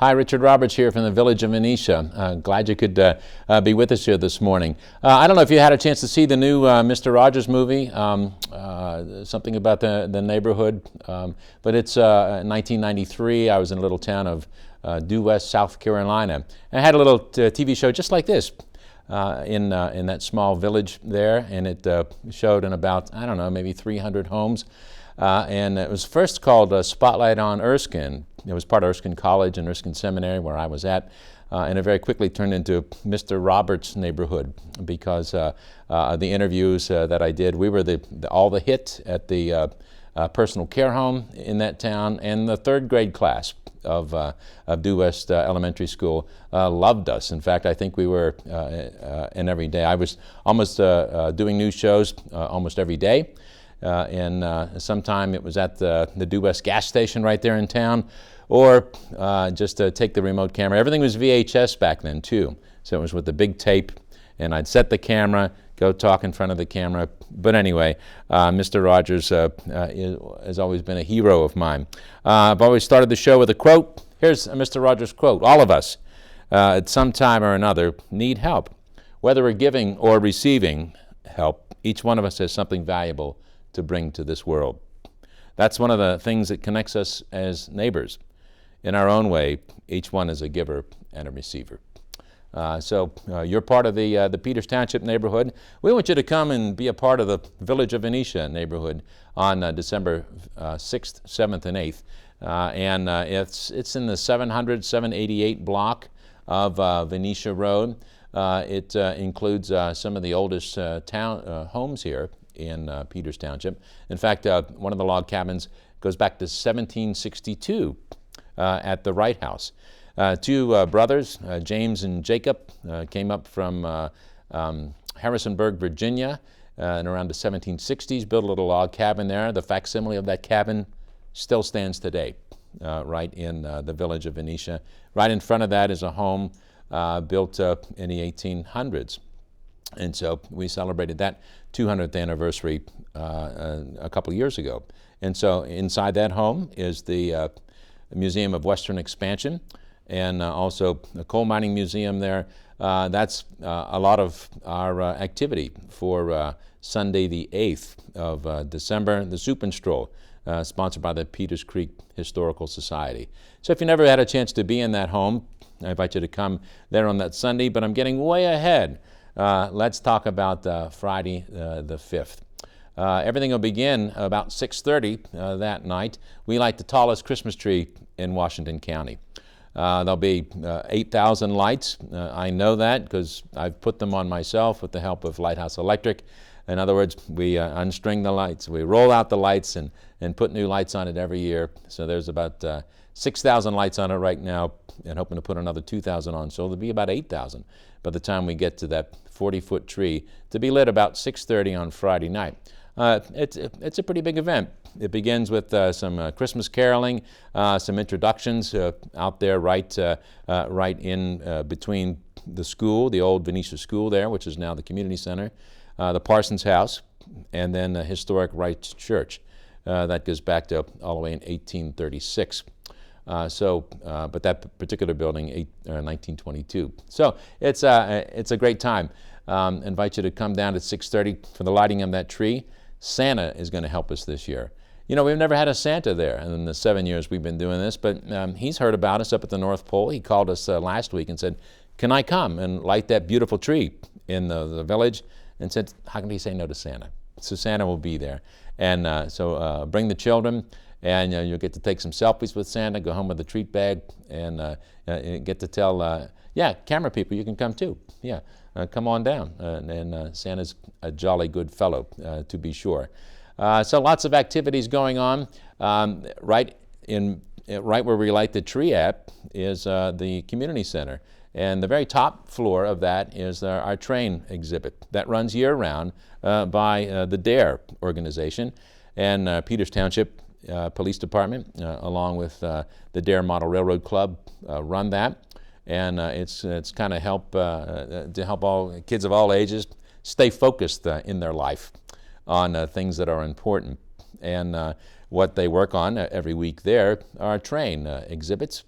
Hi, Richard Roberts here from the village of Venetia. Glad you could be with us here this morning. I don't know if you had a chance to see the new Mr. Rogers movie, something about the neighborhood, but it's 1993. I was in a little town of due west South Carolina. And I had a little TV show just like this in that small village there, and it showed in about, I don't know, maybe 300 homes. And it was first called Spotlight on Erskine. It was part of Erskine College and Erskine Seminary where I was at. And it very quickly turned into Mr. Roberts' neighborhood because the interviews that I did, we were all the hit at the personal care home in that town, and the third grade class of Due West Elementary School loved us. In fact, I think we were in every day. I was almost doing news shows almost every day. And sometime it was at the Due West gas station right there in town, or just to take the remote camera. Everything was VHS back then too, so it was with the big tape, and I'd set the camera, go talk in front of the camera. But anyway, Mr. Rogers has always been a hero of mine. I've always started the show with a quote. Here's a Mr. Rogers quote. All of us at some time or another need help. Whether we're giving or receiving help, each one of us has something valuable to bring to this world. That's one of the things that connects us as neighbors. In our own way, each one is a giver and a receiver. So you're part of the Peters Township neighborhood. We want you to come and be a part of the Village of Venetia neighborhood on December 6th, 7th, and 8th. And it's in the 788 block of Venetia Road. It includes some of the oldest homes here in Peters Township. In fact, one of the log cabins goes back to 1762 at the Wright House. Two brothers, James and Jacob, came up from Harrisonburg, Virginia, in around the 1760s, built a little log cabin there. The facsimile of that cabin still stands today, right in the village of Venetia. Right in front of that is a home built in the 1800s. And so we celebrated that 200th anniversary a couple of years ago. And so inside that home is the Museum of Western Expansion, and also the coal mining museum there. That's a lot of our activity for Sunday the 8th of December, the Soup and Stroll, sponsored by the Peters Creek Historical Society. So if you never had a chance to be in that home, I invite you to come there on that Sunday, but I'm getting way ahead. Let's talk about Friday the 5th. Everything will begin about 6:30 that night. We light the tallest Christmas tree in Washington County. There'll be 8,000 lights. I know that because I've put them on myself with the help of Lighthouse Electric. In other words, we unstring the lights. We roll out the lights and put new lights on it every year. So there's about 6,000 lights on it right now, and hoping to put another 2,000 on. So there'll be about 8,000 by the time we get to that 40-foot tree to be lit about 6:30 on Friday night. It's a pretty big event. It begins with some Christmas caroling, some introductions out there right in between the school, the old Venetia School there, which is now the community center, the Parsons House, and then the historic Wright Church. That goes back to all the way in 1836. But that particular building, 1922. So it's a great time. Invite you to come down at 6:30 for the lighting of that tree. Santa is going to help us this year. You know, we've never had a Santa there in the 7 years we've been doing this, but he's heard about us up at the North Pole. He called us last week and said, "Can I come and light that beautiful tree in the village?" And said, "How can he say no to Santa?" So Santa will be there. And so bring the children, and you'll get to take some selfies with Santa, go home with a treat bag, and get to tell, camera people, you can come too. Yeah, come on down. And Santa's a jolly good fellow, to be sure. So lots of activities going on. Right where we light the tree at is the community center. And the very top floor of that is our train exhibit that runs year-round by the DARE organization. And Peters Township Police Department, along with the DARE Model Railroad Club, run that. And it's kind of to help all kids of all ages stay focused in their life on things that are important. And what they work on every week there are train exhibits.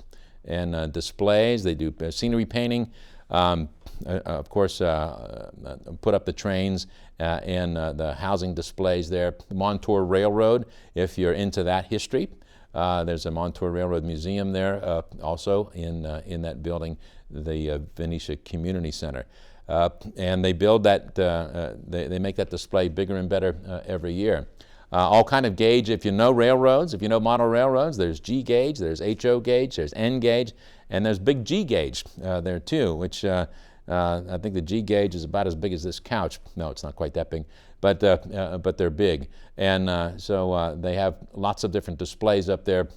displays. They do scenery painting. Of course, put up the trains and the housing displays there. The Montour Railroad, if you're into that history. There's a Montour Railroad Museum there also in that building, the Venetia Community Center. And they build that, they make that display bigger and better every year. All kind of gauge, if you know railroads, if you know model railroads, there's G gauge, there's HO gauge, there's N gauge, and there's big G gauge there too, which I think the G gauge is about as big as this couch. No, it's not quite that big, but they're big. And so they have lots of different displays up there.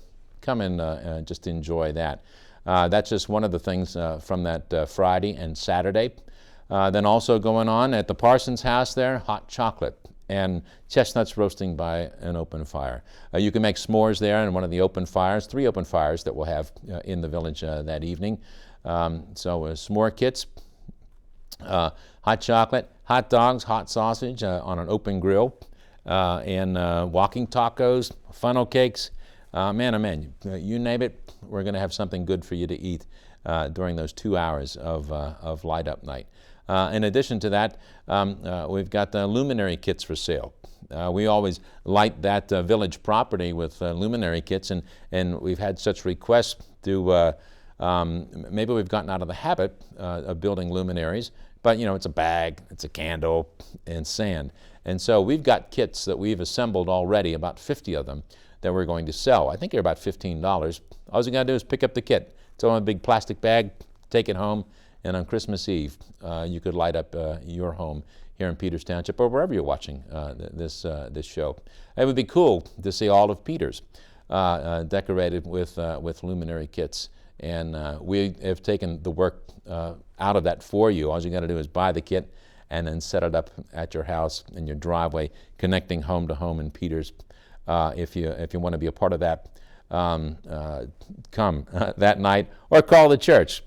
Come and just enjoy that. That's just one of the things from that Friday and Saturday. Then also going on at the Parsons house there, hot chocolate and chestnuts roasting by an open fire. You can make s'mores there in one of the open fires, 3 open fires that we'll have in the village that evening. So s'more kits, hot chocolate, hot dogs, hot sausage on an open grill, and walking tacos, funnel cakes. Man, oh man, you name it, we're going to have something good for you to eat during those 2 hours of light-up night. In addition to that, we've got luminary kits for sale. We always light that village property with luminary kits, and we've had such requests to, maybe we've gotten out of the habit of building luminaries, but you know, it's a bag, it's a candle, and sand. And so we've got kits that we've assembled already, about 50 of them, that we're going to sell. I think they're about $15. All you got to do is pick up the kit. It's on a big plastic bag, take it home, and on Christmas Eve, you could light up your home here in Peters Township or wherever you're watching this show. It would be cool to see all of Peters decorated with luminary kits. And we have taken the work out of that for you. All you got to do is buy the kit and then set it up at your house in your driveway, connecting home to home in Peters. If you want to be a part of that, come that night or call the church.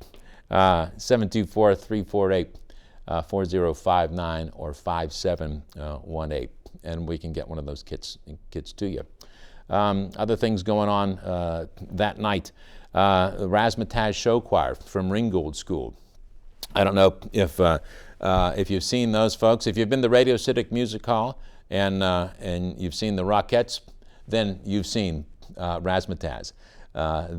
724-348-4059 or 5718, and we can get one of those kits to you. Other things going on that night, the Razzmatazz Show Choir from Ringgold School. I don't know if you've seen those folks. If you've been to Radio Civic Music Hall and you've seen the Rockettes, then you've seen Razzmatazz.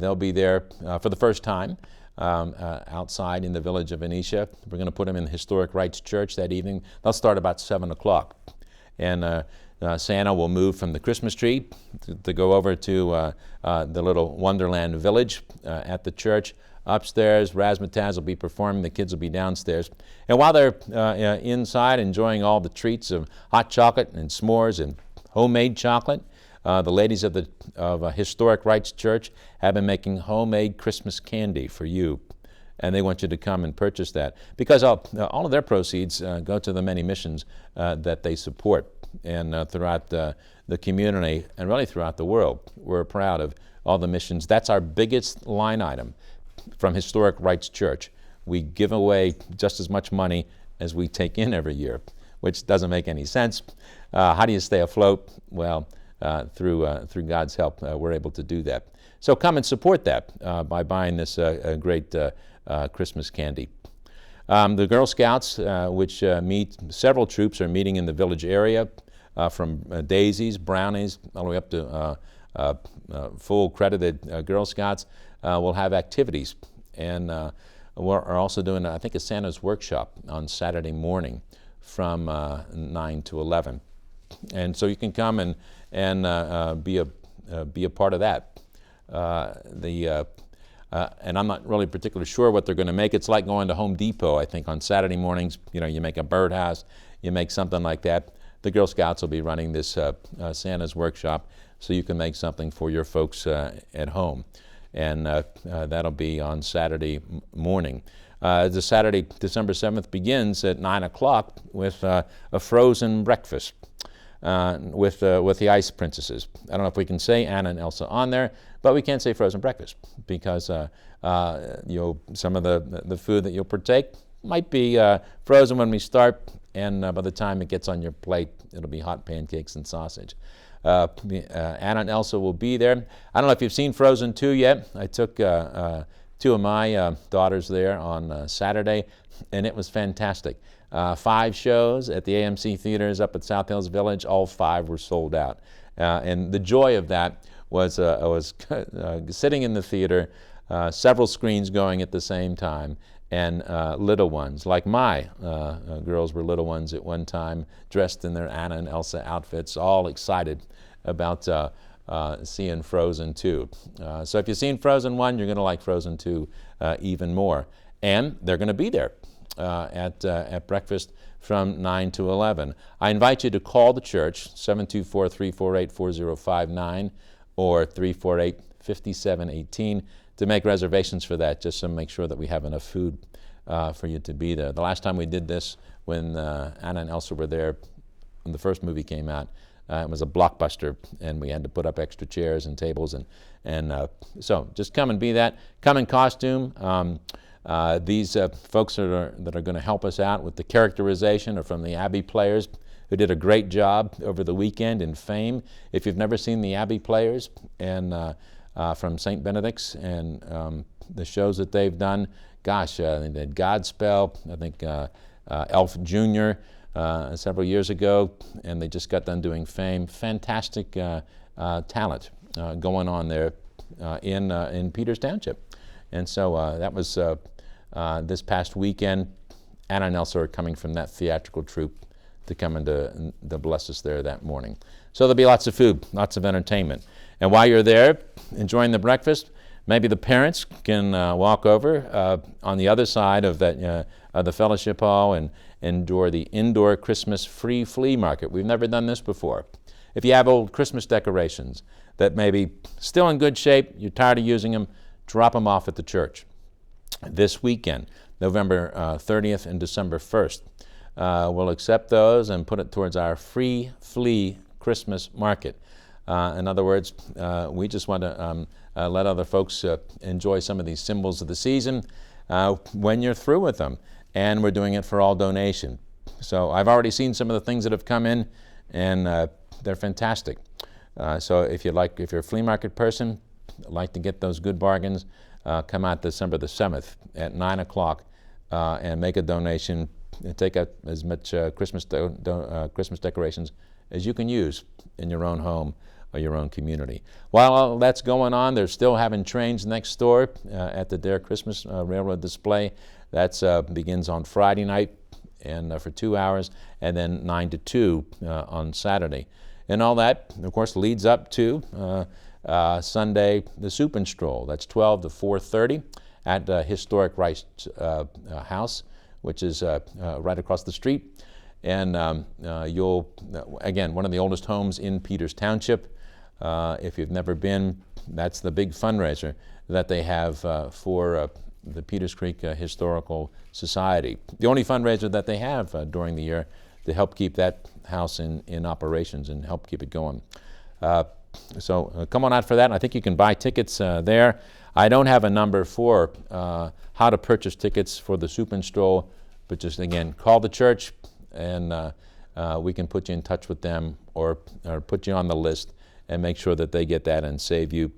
They'll be there for the first time. Outside in the village of Venetia. We're going to put them in the Historic Rites Church that evening. They'll start about 7 o'clock. And Santa will move from the Christmas tree to go over to the little Wonderland Village at the church. Upstairs, Razzmatazz will be performing. The kids will be downstairs. And while they're inside enjoying all the treats of hot chocolate and s'mores and homemade chocolate, the ladies of Historic Rites Church have been making homemade Christmas candy for you, and they want you to come and purchase that because all of their proceeds go to the many missions that they support, and throughout the community and really throughout the world. We're proud of all the missions. That's our biggest line item from Historic Rites Church. We give away just as much money as we take in every year, which doesn't make any sense. How do you stay afloat? Well, through God's help, we're able to do that. So come and support that by buying this great Christmas candy. The Girl Scouts, which meet, several troops are meeting in the village area, from daisies, brownies, all the way up to full credited Girl Scouts, will have activities. And we're also doing, I think, a Santa's workshop on Saturday morning from 9 to 11. And so you can come and be a part of that. And I'm not really particularly sure what they're going to make. It's like going to Home Depot, I think, on Saturday mornings. You know, you make a birdhouse, you make something like that. The Girl Scouts will be running this Santa's workshop, so you can make something for your folks at home. And that'll be on Saturday morning. The Saturday, December 7th, begins at 9 o'clock with a frozen breakfast. With the Ice Princesses. I don't know if we can say Anna and Elsa on there, but we can't say frozen breakfast because some of the food that you'll partake might be frozen when we start, and by the time it gets on your plate, it'll be hot pancakes and sausage. Anna and Elsa will be there. I don't know if you've seen Frozen 2 yet. I took two of my daughters there on Saturday, and it was fantastic. 5 shows at the AMC theaters up at South Hills Village. All 5 were sold out. And the joy of that was I was sitting in the theater, several screens going at the same time, and little ones, like my girls were little ones at one time, dressed in their Anna and Elsa outfits, all excited about seeing Frozen 2. So if you've seen Frozen 1, you're going to like Frozen 2 even more. And they're going to be there at breakfast from 9 to 11. I invite you to call the church, 724-348-4059 or 348-5718, to make reservations for that, just to make sure that we have enough food for you to be there. The last time we did this, when Anna and Elsa were there, when the first movie came out, it was a blockbuster, and we had to put up extra chairs and tables, and so just come and be that. Come in costume. These folks that are going to help us out with the characterization are from the Abbey Players, who did a great job over the weekend in Fame. If you've never seen the Abbey Players and from St. Benedict's and the shows that they've done, gosh, they did Godspell, I think Elf Jr. Several years ago, and they just got done doing Fame. Fantastic talent going on there in Peters Township. And so that was this past weekend. Anna and Elsa are coming from that theatrical troupe to come and to bless us there that morning. So there'll be lots of food, lots of entertainment. And while you're there enjoying the breakfast, maybe the parents can walk over on the other side of that the fellowship hall and endure the indoor Christmas free flea market. We've never done this before. If you have old Christmas decorations that may be still in good shape, you're tired of using them, drop them off at the church. This weekend, November 30th and December 1st, we'll accept those and put it towards our free flea Christmas market. In other words, we just want to let other folks enjoy some of these symbols of the season when you're through with them. And we're doing it for all donation. So I've already seen some of the things that have come in, and they're fantastic. So if you're a flea market person, like to get those good bargains, come out December the 7th at 9 o'clock and make a donation and take out as much Christmas decorations as you can use in your own home or your own community. While all that's going on, they're still having trains next door at the Dare Christmas Railroad display. That begins on Friday night and for 2 hours, and then 9 to 2 on Saturday. And all that, of course, leads up to Sunday, the Soup and Stroll. That's 12 to 4:30 at Historic Rice House, which is right across the street. And you'll, again, one of the oldest homes in Peters Township. If you've never been, that's the big fundraiser that they have for the Peters Creek Historical Society. The only fundraiser that they have during the year to help keep that house in operations and help keep it going. So come on out for that. I think you can buy tickets there. I don't have a number for how to purchase tickets for the Soup and Stroll, but just, again, call the church and we can put you in touch with them or put you on the list and make sure that they get that and save you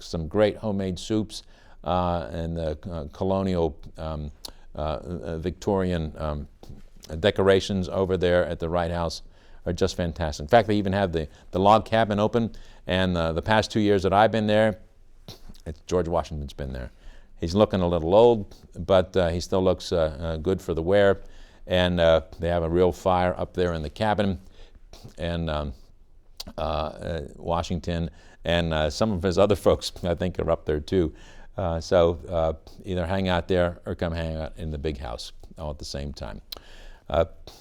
some great homemade soups and the colonial Victorian decorations over there at the Wright House are just fantastic. In fact, they even have the log cabin open, and the past 2 years that I've been there, George Washington's been there. He's looking a little old, but he still looks good for the wear, and they have a real fire up there in the cabin, and Washington and some of his other folks, I think, are up there too. So either hang out there or come hang out in the big house all at the same time.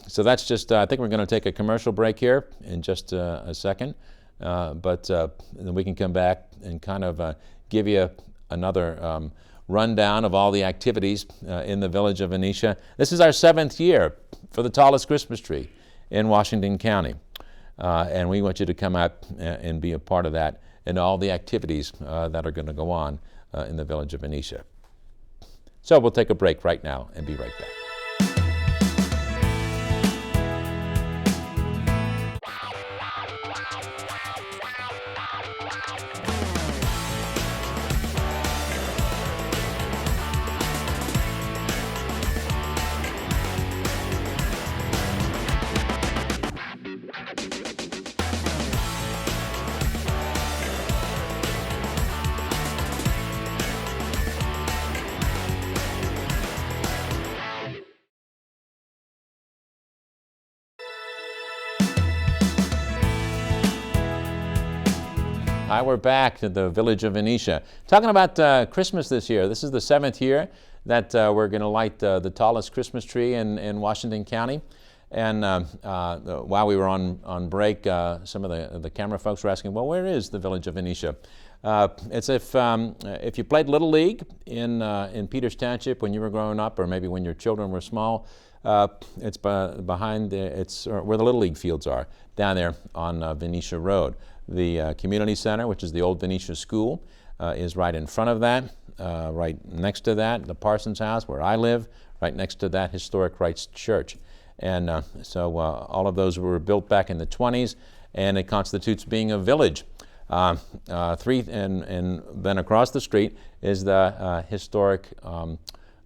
So that's just, I think we're going to take a commercial break here in just a second, but then we can come back and kind of give you another rundown of all the activities in the village of Venetia. This is our 7th year for the tallest Christmas tree in Washington County, and we want you to come out and be a part of that and all the activities that are going to go on in the village of Venetia. So we'll take a break right now and be right back. Hi, we're back to the village of Venetia. Talking about Christmas this year. This is the 7th year that we're going to light the tallest Christmas tree in Washington County. And while we were on break, some of the camera folks were asking, well, where is the village of Venetia? It's if you played Little League in Peters Township when you were growing up, or maybe when your children were small, it's behind where the Little League fields are, down there on Venetia Road. The community center, which is the old Venetia School, is right in front of that. Right next to that, the Parsons House, where I live, right next to that, Historic Rites Church. And so all of those were built back in the 20s, and it constitutes being a village. And then across the street is the Historic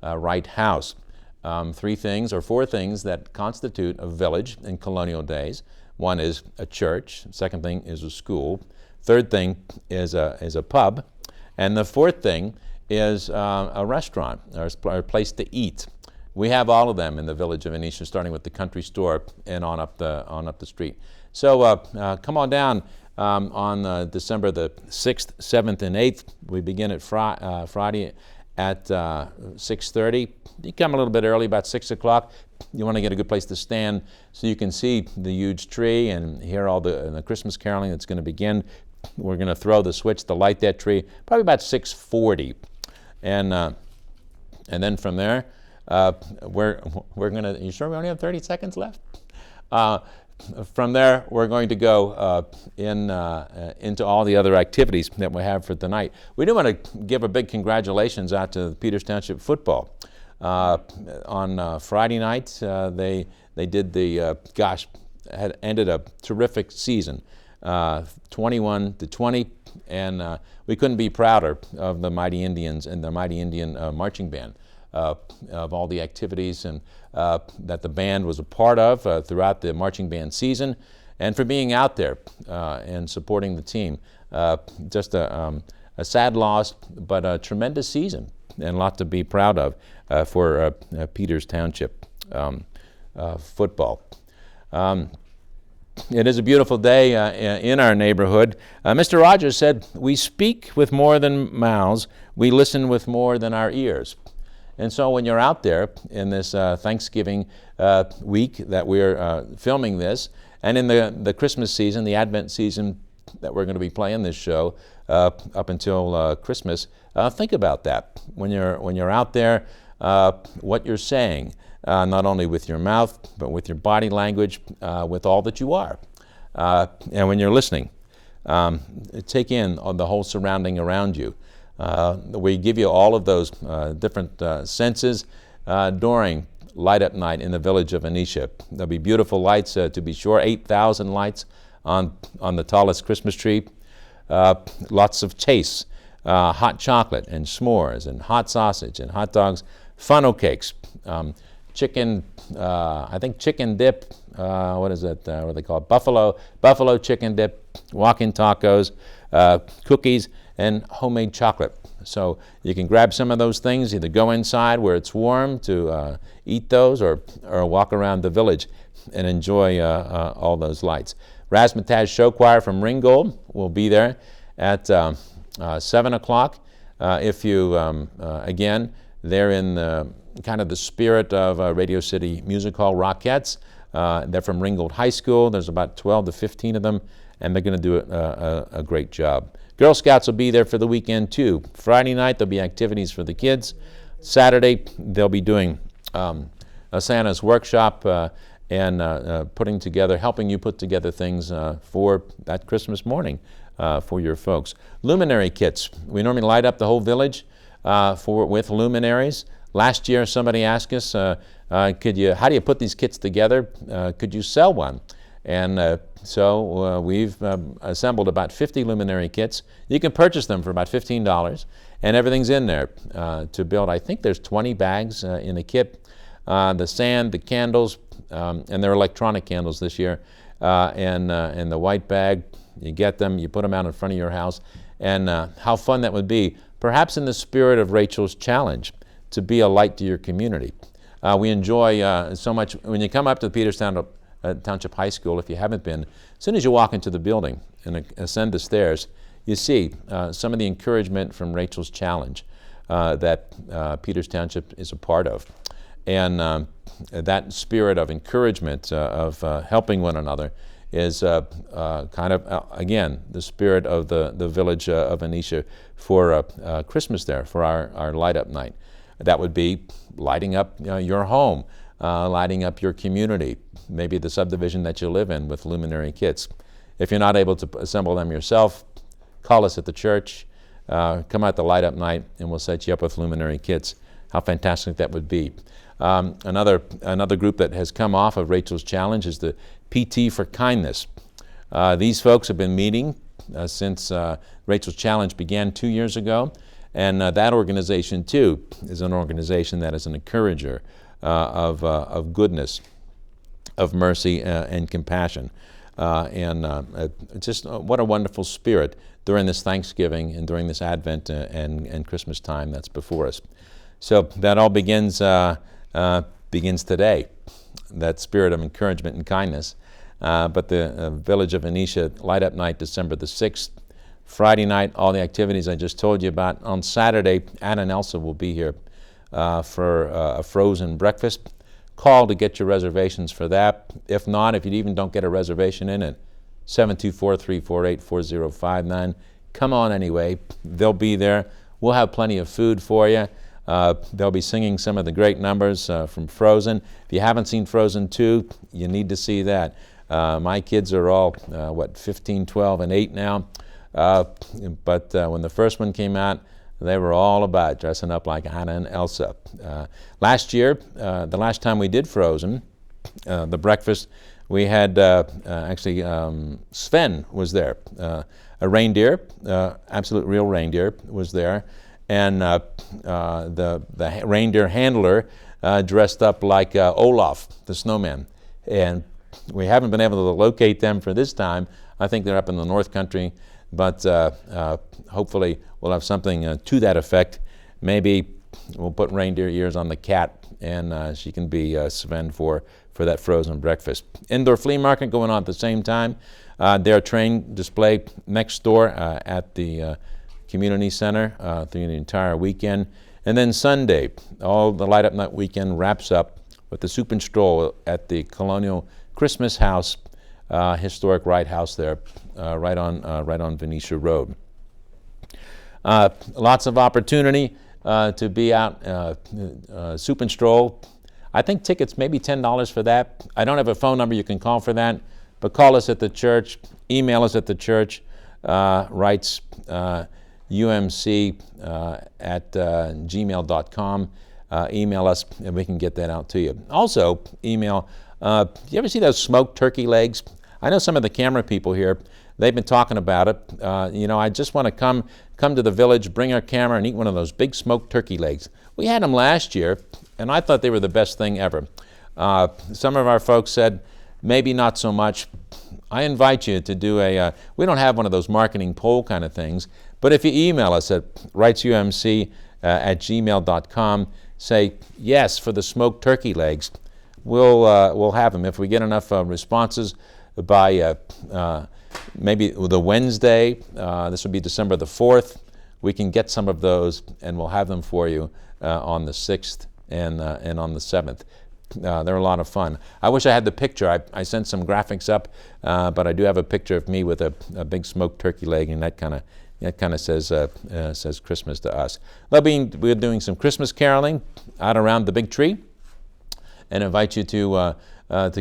Rite House. Four things that constitute a village in colonial days. One is a church. Second thing is a school. Third thing is a pub. And the fourth thing is a restaurant or a place to eat. We have all of them in the village of Venetia, starting with the country store and on up the street. So come on down on December the 6th, 7th, and 8th. We begin at Friday at 6:30. You come a little bit early, about 6 o'clock. You want to get a good place to stand so you can see the huge tree and hear all the Christmas caroling that's going to begin. We're going to throw the switch to light that tree probably about 6:40, and then from there we're going to. You sure we only have 30 seconds left? From there, we're going to go into all the other activities that we have for tonight. We do want to give a big congratulations out to Peters Township football. On Friday night, they did had ended a terrific season, 21-20, and we couldn't be prouder of the Mighty Indians and the Mighty Indian marching band. Of all the activities and that the band was a part of throughout the marching band season, and for being out there and supporting the team. Just a sad loss, but a tremendous season and a lot to be proud of for Peters Township football. It is a beautiful day in our neighborhood. Mr. Rogers said, "We speak with more than mouths, we listen with more than our ears." And so when you're out there in this Thanksgiving week that we're filming this, and in the Christmas season, the Advent season that we're going to be playing this show up until Christmas, think about that. When you're out there, what you're saying, not only with your mouth, but with your body language, with all that you are. And when you're listening, take in the whole surrounding around you. We give you all of those different senses during Light Up Night in the village of Venetia. There'll be beautiful lights, to be sure, 8,000 lights on the tallest Christmas tree. Lots of tastes, hot chocolate and s'mores and hot sausage and hot dogs, funnel cakes, chicken, I think chicken dip, what is it, what do they call it, buffalo chicken dip, walk-in tacos, cookies, and homemade chocolate. So you can grab some of those things, either go inside where it's warm to eat those, or walk around the village and enjoy all those lights. Razzmatazz Show Choir from Ringgold will be there at 7 o'clock. If you, again, they're in kind of the spirit of Radio City Music Hall Rockettes. They're from Ringgold High School. There's about 12 to 15 of them, and they're going to do a great job. Girl Scouts will be there for the weekend too. Friday night there'll be activities for the kids. Saturday they'll be doing a Santa's workshop and helping you put together things for that Christmas morning for your folks. Luminary kits. We normally light up the whole village with luminaries. Last year somebody asked us, how do you put these kits together? Could you sell one? And so we've assembled about 50 luminary kits. You can purchase them for about $15, and everything's in there to build. I think there's 20 bags in a kit. The sand, the candles, and they're electronic candles this year, and the white bag. You get them, you put them out in front of your house, and how fun that would be. Perhaps in the spirit of Rachel's challenge, to be a light to your community. We enjoy so much when you come up to the Peters Township High School. If you haven't been, as soon as you walk into the building and ascend the stairs, you see some of the encouragement from Rachel's Challenge that Peters Township is a part of. And that spirit of encouragement, of helping one another, is kind of, again, the spirit of the village of Venetia for Christmas there, for our light-up night. That would be lighting up your home, lighting up your community, maybe the subdivision that you live in with luminary kits. If you're not able to assemble them yourself, call us at the church, come out the light-up night, and we'll set you up with luminary kits. How fantastic that would be. Another group that has come off of Rachel's Challenge is the PT for Kindness. These folks have been meeting since Rachel's Challenge began 2 years ago, and that organization too is an organization that is an encourager of goodness, of mercy and compassion. Just what a wonderful spirit during this Thanksgiving and during this Advent and Christmas time that's before us. So that all begins today, that spirit of encouragement and kindness. But the Village of Venetia Light Up Night, December the 6th. Friday night, all the activities I just told you about. On Saturday, Anna and Elsa will be here for a frozen breakfast. Call to get your reservations for that. If not, if you even don't get a reservation in it, 724-348-4059. Come on anyway. They'll be there. We'll have plenty of food for you. They'll be singing some of the great numbers from Frozen. If you haven't seen Frozen 2, you need to see that. My kids are all, 15, 12, and 8 now. But when the first one came out, they were all about dressing up like Anna and Elsa. Last year, the last time we did Frozen, the breakfast, we had Sven was there. A reindeer, absolute real reindeer, was there. And the reindeer handler dressed up like Olaf, the snowman. And we haven't been able to locate them for this time. I think they're up in the North Country, but hopefully we'll have something to that effect. Maybe we'll put reindeer ears on the cat, and she can be Sven for that frozen breakfast. Indoor flea market going on at the same time. Their train display next door at the Community Center through the entire weekend. And then Sunday, all the Light Up Night weekend wraps up with the soup and stroll at the Colonial Christmas House, historic Wright House there, right on Venetia Road. Lots of opportunity to be out, soup and stroll. I think tickets maybe $10 for that. I don't have a phone number you can call for that, but call us at the church, email us at the church, writes umc at gmail.com. Email us and we can get that out to you. Also, email, you ever see those smoked turkey legs? I know some of the camera people here, they've been talking about it. I just want to come to the village, bring our camera, and eat one of those big smoked turkey legs. We had them last year, and I thought they were the best thing ever. Some of our folks said, maybe not so much. I invite you to do we don't have one of those marketing poll kind of things, but if you email us at writesumc at gmail.com, say yes for the smoked turkey legs, we'll have them. If we get enough responses by maybe the Wednesday, this will be December the 4th, we can get some of those and we'll have them for you on the 6th and on the 7th. They're a lot of fun. I wish I had the picture. I sent some graphics up, but I do have a picture of me with a big smoked turkey leg, and that kind of says Christmas to us. We're doing some Christmas caroling out around the big tree, and invite you to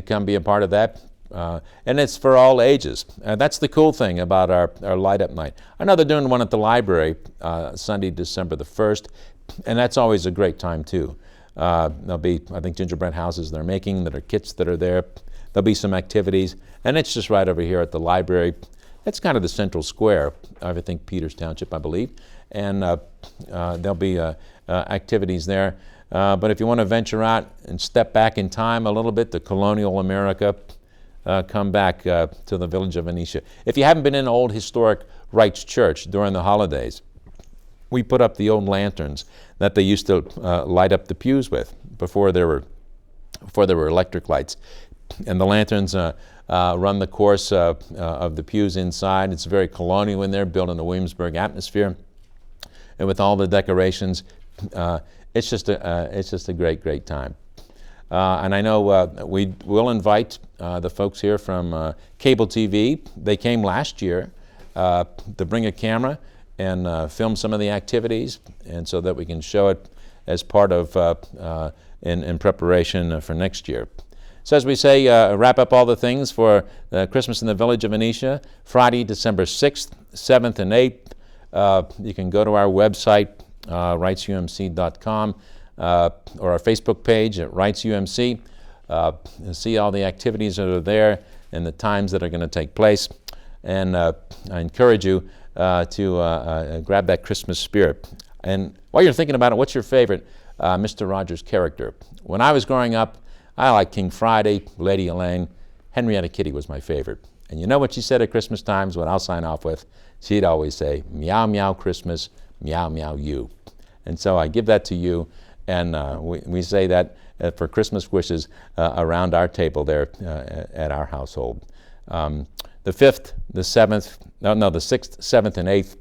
come be a part of that. And it's for all ages. That's the cool thing about our Light Up Night. I know they're doing one at the library Sunday, December the 1st, and that's always a great time too. There'll be, I think, gingerbread houses they're making, that are kits that are there. There'll be some activities, and it's just right over here at the library. It's kind of the central square of, I think, Peters Township, I believe, and there'll be activities there. But if you want to venture out and step back in time a little bit to colonial America, come back to the village of Venetia. If you haven't been in old historic Wright's Church during the holidays, we put up the old lanterns that they used to light up the pews with before there were electric lights. and the lanterns run the course of the pews inside. It's very colonial in there, built in the Williamsburg atmosphere. And with all the decorations, it's just a great time. And I know we will invite the folks here from cable TV. They came last year to bring a camera and film some of the activities, and so that we can show it as part of in preparation for next year. So as we say, wrap up all the things for Christmas in the Village of Venetia, Friday, December 6th, 7th, and 8th. You can go to our website, rightsumc.com, or our Facebook page at RightsUMC, and see all the activities that are there and the times that are going to take place. And I encourage you to grab that Christmas spirit. And while you're thinking about it, what's your favorite Mr. Rogers character? When I was growing up, I liked King Friday, Lady Elaine. Henrietta Kitty was my favorite. And you know what she said at Christmas times, what I'll sign off with? She'd always say, meow, meow, Christmas, meow, meow, you. And so I give that to you, and we say that for Christmas wishes around our table there at our household. The 5th, the 7th, the 6th, 7th, and 8th,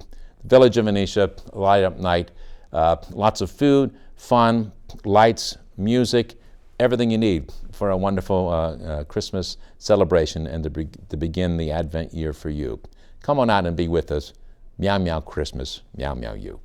Village of Venetia, light up night. Lots of food, fun, lights, music, everything you need for a wonderful Christmas celebration and to begin the Advent year for you. Come on out and be with us. Meow, meow, Christmas. Meow, meow, you.